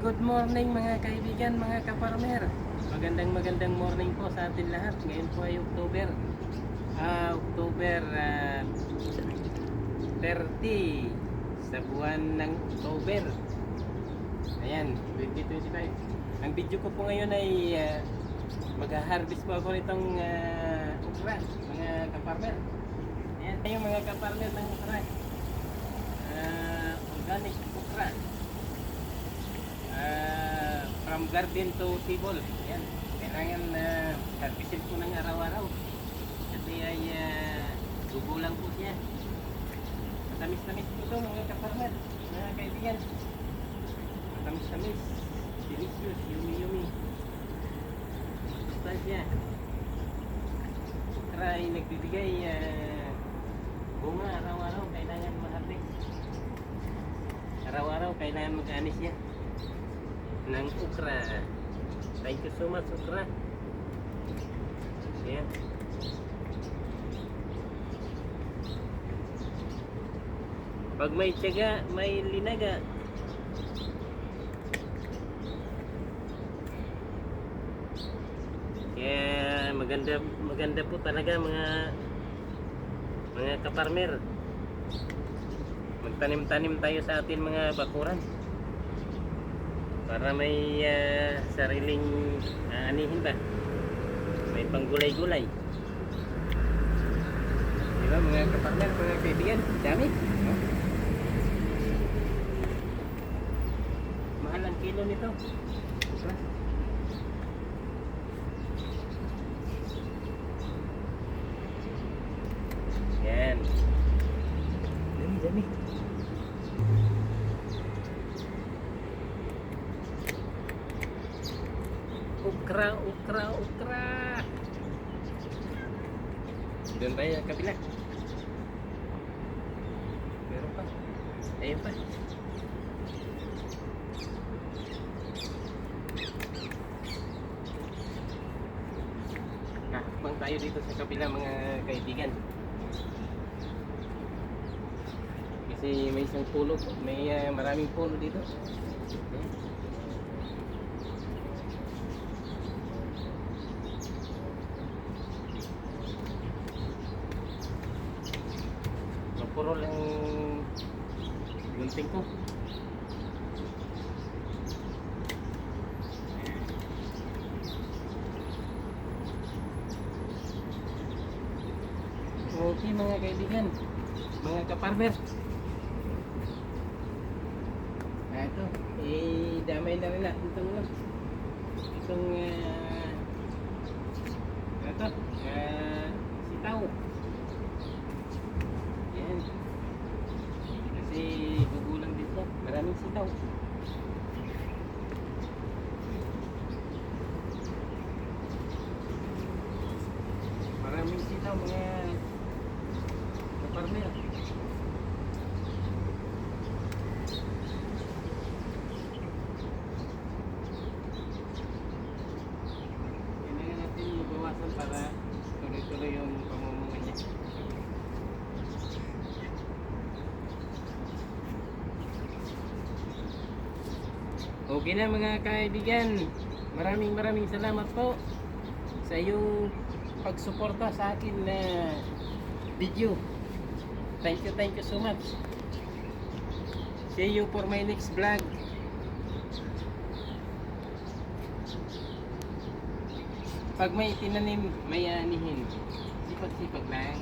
Good morning mga kaibigan, mga kaparmer. Magandang morning po sa atin lahat. Ngayon po ay October 30 sa buwan ng October. Ayan, 2025. Ang video ko po ngayon ay mag-harvest po ako nitong okra, mga kaparmer. Ayan, yung mga kaparmer ng okra. Organic okra. From garden to table. Yan. Kailangan harvestin po ng araw-araw. Kasi ay gugulang po siya. Matamis-tamis po ito mga kaparmer, mga kaibigan. Matamis-tamis. Delicious. Yummy. Basta siya. Okra ay nagbibigay bunga araw-araw. Kailangan ma-harvest. Araw-araw kailangan mag-anis siya ng okra. Thank you so much, okra. Ayan. Pag may tiyaga, may linaga. Kaya maganda po talaga mga kaparmer. Magtanim-tanim tayo sa atin mga bakuran para may sariling anihin ba, may panggulay-gulay, di ba mga kapartner, mga kaibigan? Dami, no? Mahal ang kilo nito. Yan, dami. Okra. Doon tayo sa kabila. Meron pa. Ayun pa. Nakakapang tayo dito sa kabila mga kaibigan. Kasi may isang pulo po. May maraming pulo dito. Puro lang gunting ko. Okay mga kaibigan, mga kaparmer. Ito, damay na rin natin itong sitaw. Yan. Kasi gugulang dito. Maraming sitaw. Maraming sitaw mga kaparmer. Kailangan natin mabawasan para tuloy-tuloy yung pamumunga niya. Okay na mga kaibigan, maraming salamat po sa iyong pagsuporta sa akin na video. Thank you so much. See you for my next vlog. Pag may tinanim, may anihin. Sipag-sipag lang.